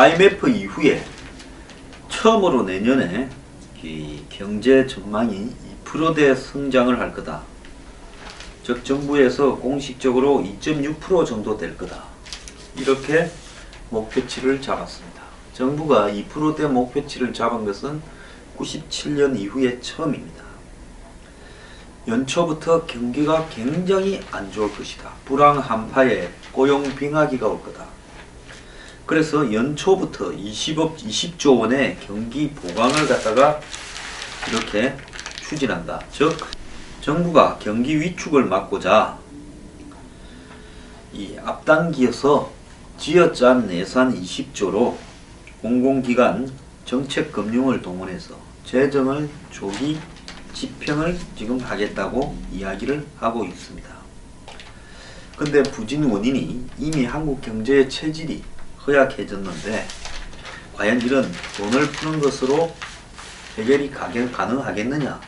IMF 이후에 처음으로 내년에 이 경제 전망이 2%대 성장을 할 거다. 즉 정부에서 공식적으로 2.6% 정도 될 거다. 이렇게 목표치를 잡았습니다. 정부가 2%대 목표치를 잡은 것은 97년 이후에 처음입니다. 연초부터 경기가 굉장히 안 좋을 것이다. 불황 한파에 고용 빙하기가 올 거다. 그래서 연초부터 20조 원의 경기 보강을 갖다가 이렇게 추진한다. 즉 정부가 경기 위축을 막고자 이 앞당기어서 쥐어짠 예산 20조로 공공기관 정책금융을 동원해서 재정을 조기 집행을 지금 하겠다고 이야기를 하고 있습니다. 근데 부진 원인이 이미 한국 경제의 체질이 허약해졌는데 과연 이런 돈을 푸는 것으로 해결이 가능하겠느냐,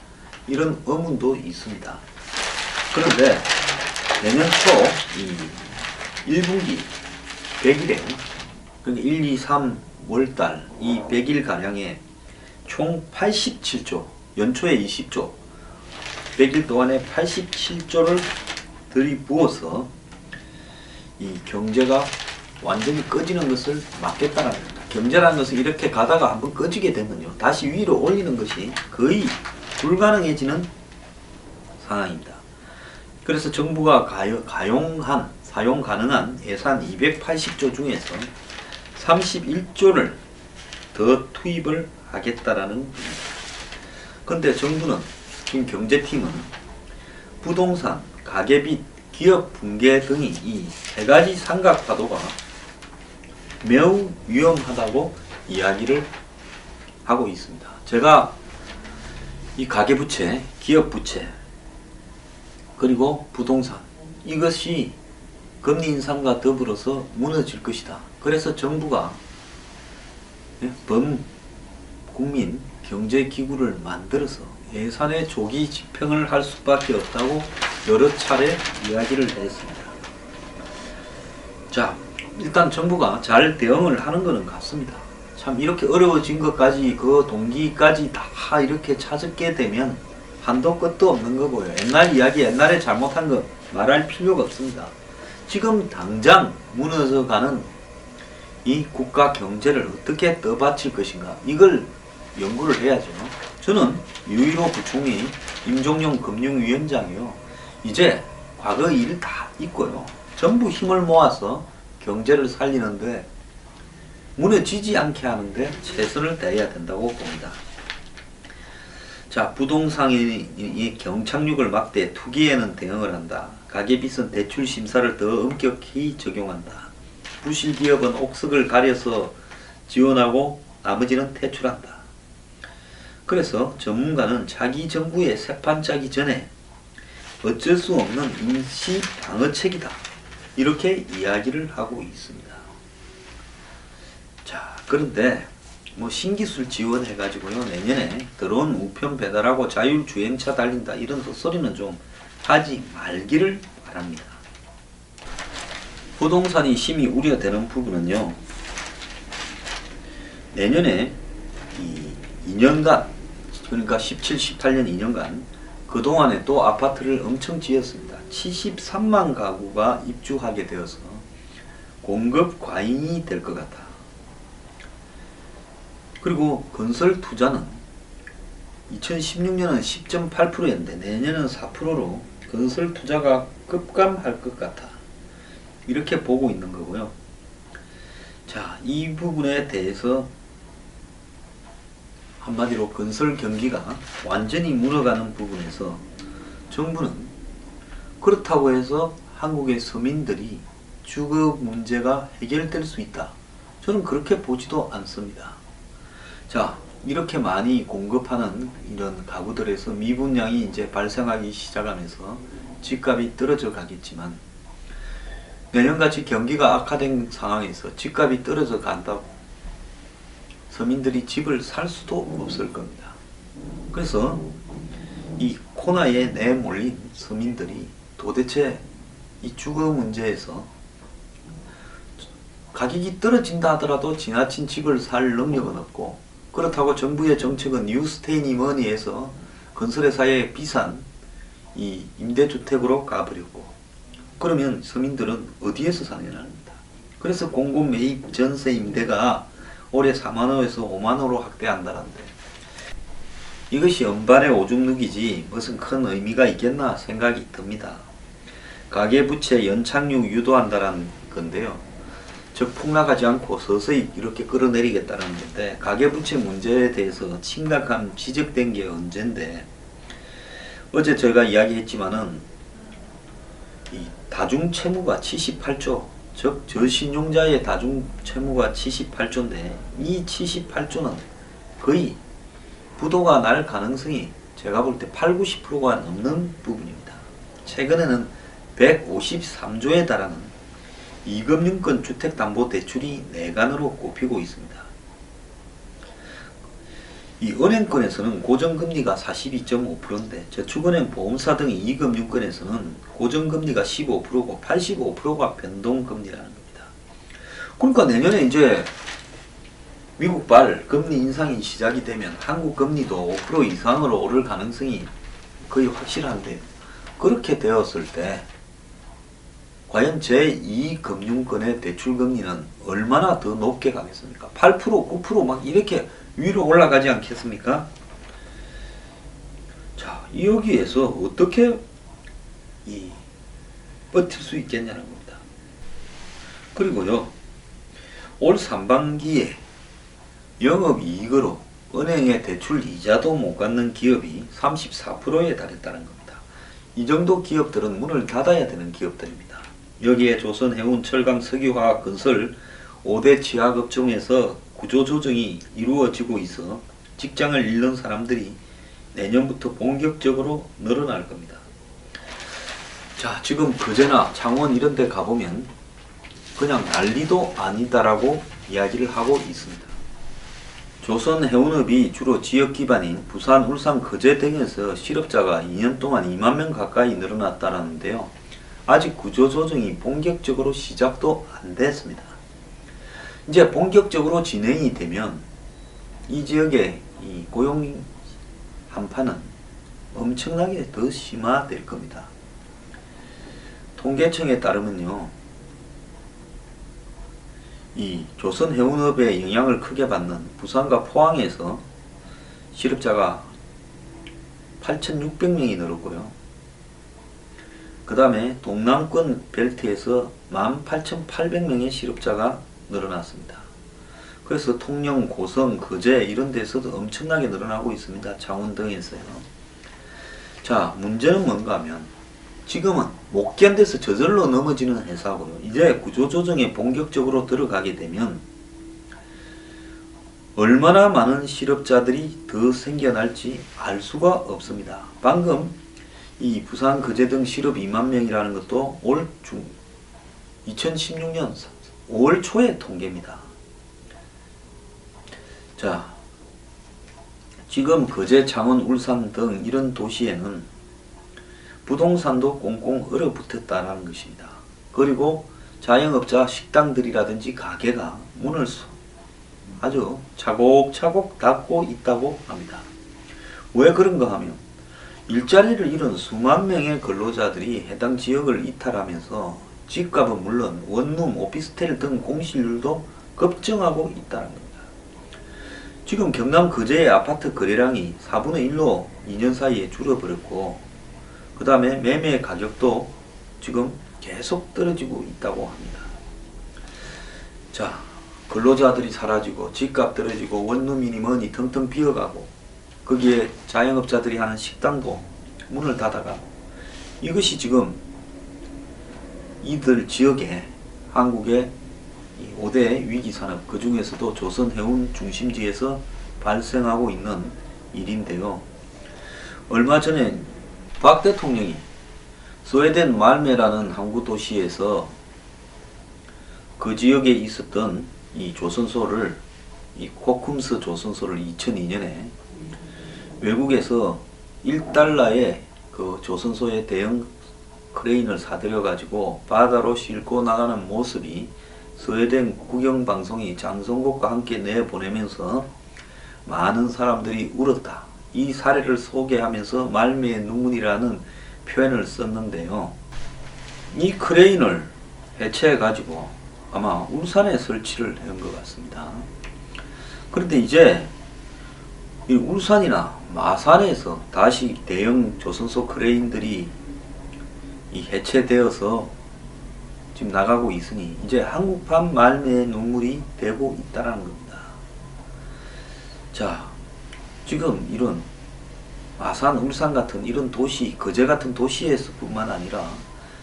이런 의문도 있습니다. 그런데 내년 초 이 1분기 100일에 그러니까 1, 2, 3 월달 이 100일가량에 총 87조, 연초에 20조, 100일 동안에 87조를 들이부어서 이 경제가 완전히 꺼지는 것을 막겠다는 겁니다. 경제라는 것은 이렇게 가다가 한번 꺼지게 되면요, 다시 위로 올리는 것이 거의 불가능해지는 상황입니다. 그래서 정부가 사용 가능한 예산 280조 중에서 31조를 더 투입을 하겠다라는 겁니다. 그런데 정부는, 지금 경제팀은 부동산, 가계빚, 기업 붕괴 등이 이 세 가지 삼각파도가 매우 위험하다고 이야기를 하고 있습니다. 제가 이 가계부채, 기업부채, 그리고 부동산, 이것이 금리 인상과 더불어서 무너질 것이다. 그래서 정부가 범국민 경제기구를 만들어서 예산의 조기 집행을 할 수밖에 없다고 여러 차례 이야기를 했습니다. 자, 일단 정부가 잘 대응을 하는 것은 같습니다. 참 이렇게 어려워진 것까지, 그 동기까지 다 이렇게 찾게 되면 한도 끝도 없는 거고요. 옛날 이야기, 옛날에 잘못한 거 말할 필요가 없습니다. 지금 당장 무너져가는 이 국가 경제를 어떻게 떠받칠 것인가, 이걸 연구를 해야죠. 저는 유일호 부총리, 임종용 금융위원장이요, 이제 과거 일 다 있고요, 전부 힘을 모아서 경제를 살리는데, 무너지지 않게 하는데 최선을 다해야 된다고 봅니다. 자, 부동산이 경착륙을 막되 투기에는 대응을 한다. 가계빚은 대출 심사를 더 엄격히 적용한다. 부실기업은 옥석을 가려서 지원하고 나머지는 퇴출한다. 그래서 전문가는 자기 정부의 새판 짜기 전에 어쩔 수 없는 임시 방어책이다, 이렇게 이야기를 하고 있습니다. 자, 그런데 뭐 신기술 지원해가지고요, 내년에 드론 우편 배달하고 자율주행차 달린다, 이런 헛소리는 좀 하지 말기를 바랍니다. 부동산이 심히 우려되는 부분은요, 내년에 이 2년간, 그러니까 17, 18년 2년간 그동안에 또 아파트를 엄청 지었습니다. 73만 가구가 입주하게 되어서 공급 과잉이 될 것 같다. 그리고 건설 투자는 2016년은 10.8%였는데 내년은 4%로 건설 투자가 급감할 것 같아, 이렇게 보고 있는 거고요. 자, 이 부분에 대해서 한마디로 건설 경기가 완전히 무너가는 부분에서 정부는 그렇다고 해서 한국의 서민들이 주거 문제가 해결될 수 있다, 저는 그렇게 보지도 않습니다. 자, 이렇게 많이 공급하는 이런 가구들에서 미분양이 이제 발생하기 시작하면서 집값이 떨어져 가겠지만, 내년같이 경기가 악화된 상황에서 집값이 떨어져 간다고 서민들이 집을 살 수도 없을 겁니다. 그래서 이 코너에 내몰린 서민들이 도대체 이 주거 문제에서 가격이 떨어진다 하더라도 지나친 집을 살 능력은 없고, 그렇다고 정부의 정책은 뉴스테이니 머니에서 건설회사의 비싼 이 임대주택으로 가버렸고, 그러면 서민들은 어디에서 사느냐는 겁니다. 그래서 공급 매입 전세 임대가 올해 4만원에서 5만원으로 확대한다는데, 이것이 연발의 오줌 누기지 무슨 큰 의미가 있겠나 생각이 듭니다. 가계부채 연착륙 유도한다는 건데요. 즉 폭락하지 않고 서서히 이렇게 끌어내리겠다는 건데, 가계부채 문제에 대해서 심각한 지적된 게 언젠데, 어제 제가 이야기했지만은 이 다중채무가 78조, 즉 저신용자의 다중채무가 78조인데 이 78조는 거의 부도가 날 가능성이 제가 볼 때 8, 90%가 넘는 부분입니다. 최근에는 153조에 달하는 이금융권 주택담보대출이 내간으로 꼽히고 있습니다. 이 은행권에서는 고정금리가 42.5%인데 저축은행, 보험사 등의 이금융권에서는 고정금리가 15%고 85%가 변동금리라는 겁니다. 그러니까 내년에 이제 미국발 금리 인상이 시작이 되면 한국 금리도 5% 이상으로 오를 가능성이 거의 확실한데, 그렇게 되었을 때 과연 제2금융권의 대출금리는 얼마나 더 높게 가겠습니까? 8%, 9% 막 이렇게 위로 올라가지 않겠습니까? 자, 여기에서 어떻게 버틸 수 있겠냐는 겁니다. 그리고요, 올 상반기에 영업이익으로 은행의 대출 이자도 못 갚는 기업이 34%에 달했다는 겁니다. 이 정도 기업들은 문을 닫아야 되는 기업들입니다. 여기에 조선, 해운, 철강, 석유화학, 건설 5대 취약업종에서 구조조정이 이루어지고 있어 직장을 잃는 사람들이 내년부터 본격적으로 늘어날 겁니다. 자, 지금 거제나 창원 이런 데 가보면 그냥 난리도 아니다라고 이야기를 하고 있습니다. 조선 해운업이 주로 지역 기반인 부산, 울산, 거제 등에서 실업자가 2년 동안 2만 명 가까이 늘어났다는데요. 아직 구조조정이 본격적으로 시작도 안 됐습니다. 이제 본격적으로 진행이 되면 이 지역의 이 고용 한파는 엄청나게 더 심화될 겁니다. 통계청에 따르면요, 이 조선 해운업에 영향을 크게 받는 부산과 포항에서 실업자가 8,600명이 늘었고요. 그 다음에 동남권 벨트에서 18,800명의 실업자가 늘어났습니다. 그래서 통영, 고성, 거제 이런 데서도 엄청나게 늘어나고 있습니다. 창원 등에서요. 자, 문제는 뭔가 하면 지금은 못 견뎌서 저절로 넘어지는 회사고요. 이제 구조조정에 본격적으로 들어가게 되면 얼마나 많은 실업자들이 더 생겨날지 알 수가 없습니다. 방금 이 부산, 거제 등 실업 2만 명이라는 것도 2016년 5월 초의 통계입니다. 자, 지금 거제, 창원, 울산 등 이런 도시에는 부동산도 꽁꽁 얼어붙었다는 것입니다. 그리고 자영업자 식당들이라든지 가게가 문을 아주 차곡차곡 닫고 있다고 합니다. 왜 그런가 하면 일자리를 잃은 수만 명의 근로자들이 해당 지역을 이탈하면서 집값은 물론 원룸, 오피스텔 등 공실률도 급증하고 있다는 겁니다. 지금 경남 거제의 아파트 거래량이 4분의 1로 2년 사이에 줄어버렸고, 그 다음에 매매 가격도 지금 계속 떨어지고 있다고 합니다. 자, 근로자들이 사라지고 집값 떨어지고 원룸이니 뭐니 텅텅 비어가고, 거기에 자영업자들이 하는 식당도 문을 닫아가고, 이것이 지금 이들 지역에 한국의 5대 위기산업, 그 중에서도 조선 해운 중심지에서 발생하고 있는 일인데요. 얼마 전에 박 대통령이 스웨덴 말메라는 항구 도시에서 그 지역에 있었던 이 조선소를, 이 코쿰스 조선소를 2002년에 외국에서 1달러에 그 조선소의 대형 크레인을 사들여 가지고 바다로 싣고 나가는 모습이 스웨덴 국영방송이 장성국과 함께 내보내면서 많은 사람들이 울었다. 이 사례를 소개하면서 말미의 눈물이라는 표현을 썼는데요. 이 크레인을 해체해 가지고 아마 울산에 설치를 한 것 같습니다. 그런데 이제 이 울산이나 마산에서 다시 대형 조선소 크레인들이 이 해체되어서 지금 나가고 있으니 이제 한국판 말미의 눈물이 되고 있다는 겁니다. 자, 지금 이런 마산, 울산 같은 이런 도시, 거제 같은 도시에서 뿐만 아니라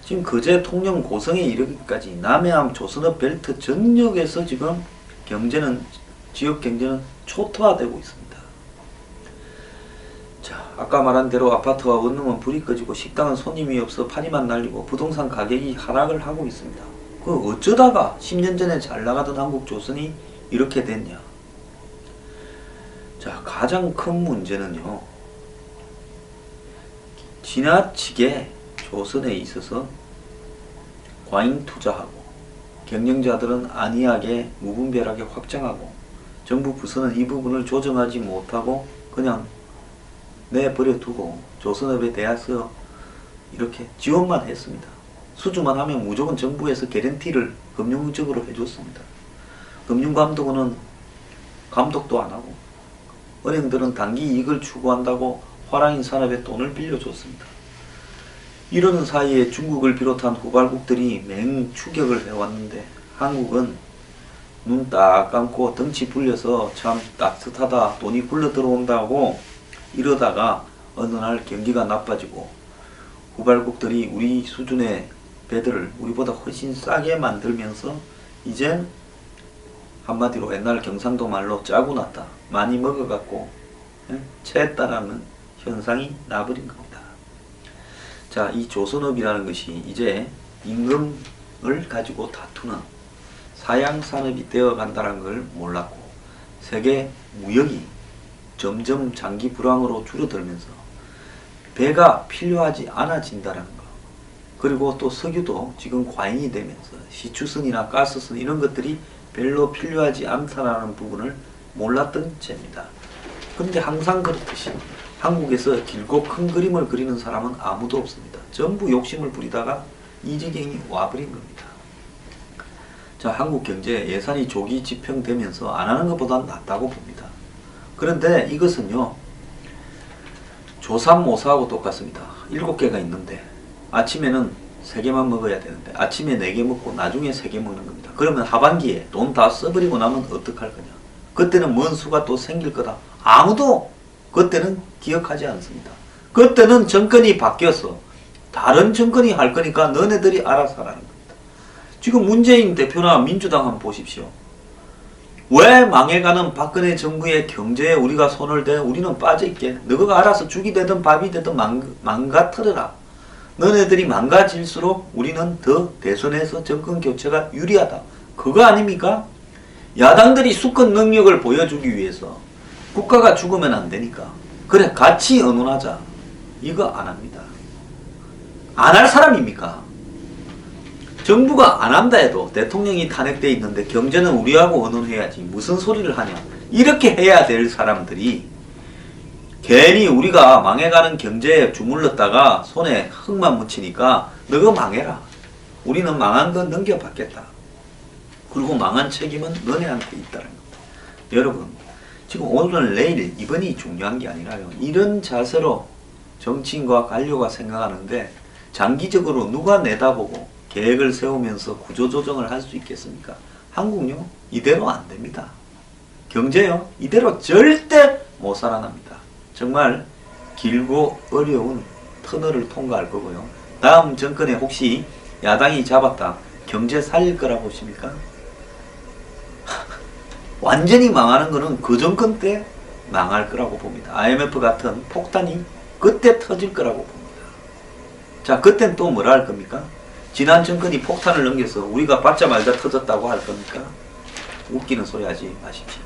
지금 거제 통영 고성에 이르기까지 남해안 조선업 벨트 전역에서 지금 경제는, 지역 경제는 초토화되고 있습니다. 자, 아까 말한 대로 아파트와 원룸은 불이 꺼지고 식당은 손님이 없어 판이만 날리고 부동산 가격이 하락을 하고 있습니다. 그 어쩌다가 10년 전에 잘 나가던 한국조선이 이렇게 됐냐? 자, 가장 큰 문제는요, 지나치게 조선에 있어서 과잉 투자하고 경영자들은 안이하게 무분별하게 확장하고 정부 부서는 이 부분을 조정하지 못하고 그냥 내버려 두고 조선업에 대해서 이렇게 지원만 했습니다. 수주만 하면 무조건 정부에서 개런티를 금융적으로 해줬습니다. 금융감독원은 감독도 안 하고 은행들은 단기 이익을 추구한다고 화랑인 산업에 돈을 빌려줬습니다. 이러는 사이에 중국을 비롯한 후발국들이 맹추격을 해왔는데 한국은 눈 딱 감고 덩치 불려서 참 따뜻하다, 돈이 굴러 들어온다고 이러다가 어느 날 경기가 나빠지고 후발국들이 우리 수준의 배들을 우리보다 훨씬 싸게 만들면서 이젠 한마디로 옛날 경상도 말로 짜고 났다, 많이 먹어갖고 채했다라는 현상이 나버린 겁니다. 자, 이 조선업이라는 것이 이제 임금을 가지고 다투는 사양산업이 되어간다는 걸 몰랐고 세계 무역이 점점 장기 불황으로 줄어들면서 배가 필요하지 않아진다는 거, 그리고 또 석유도 지금 과잉이 되면서 시추선이나 가스선 이런 것들이 별로 필요하지 않다는 부분을 몰랐던 죄입니다. 그런데 항상 그렇듯이 한국에서 길고 큰 그림을 그리는 사람은 아무도 없습니다. 전부 욕심을 부리다가 이 지경이 와버린 겁니다. 자, 한국 경제 예산이 조기 집행되면서 안 하는 것보다 낫다고 봅니다. 그런데 이것은요, 조삼모사하고 똑같습니다. 7개가 있는데 아침에는 3개만 먹어야 되는데 아침에 4개 먹고 나중에 3개 먹는 겁니다. 그러면 하반기에 돈 다 써버리고 나면 어떡할 거냐? 그때는 뭔 수가 또 생길 거다. 아무도 그때는 기억하지 않습니다. 그때는 정권이 바뀌어서 다른 정권이 할 거니까 너네들이 알아서 하라는 겁니다. 지금 문재인 대표나 민주당 한번 보십시오. 왜 망해가는 박근혜 정부의 경제에 우리가 손을 대? 우리는 빠져있게. 너가 알아서 죽이 되든 밥이 되든 망가뜨려라. 너네들이 망가질수록 우리는 더 대선에서 정권 교체가 유리하다. 그거 아닙니까? 야당들이 수권 능력을 보여주기 위해서 국가가 죽으면 안 되니까 그래 같이 의논하자. 이거 안 합니다. 안 할 사람입니까? 정부가 안 한다 해도 대통령이 탄핵돼 있는데 경제는 우리하고 의논해야지 무슨 소리를 하냐, 이렇게 해야 될 사람들이 괜히 우리가 망해가는 경제에 주물렀다가 손에 흙만 묻히니까 너가 망해라, 우리는 망한 건 넘겨받겠다, 그리고 망한 책임은 너네한테 있다는 겁니다. 여러분, 지금 오늘 내일 이번이 중요한 게 아니라요, 이런 자세로 정치인과 관료가 생각하는데 장기적으로 누가 내다보고 계획을 세우면서 구조조정을 할 수 있겠습니까? 한국요, 이대로 안 됩니다. 경제요, 이대로 절대 못 살아납니다. 정말 길고 어려운 터널을 통과할 거고요. 다음 정권에 혹시 야당이 잡았다, 경제 살릴 거라 보십니까? 완전히 망하는 거는 그 정권 때 망할 거라고 봅니다. IMF 같은 폭탄이 그때 터질 거라고 봅니다. 자, 그땐 또 뭐라 할 겁니까? 지난 정권이 폭탄을 넘겨서 우리가 받자마자 터졌다고 할 겁니까? 웃기는 소리 하지 마십시오.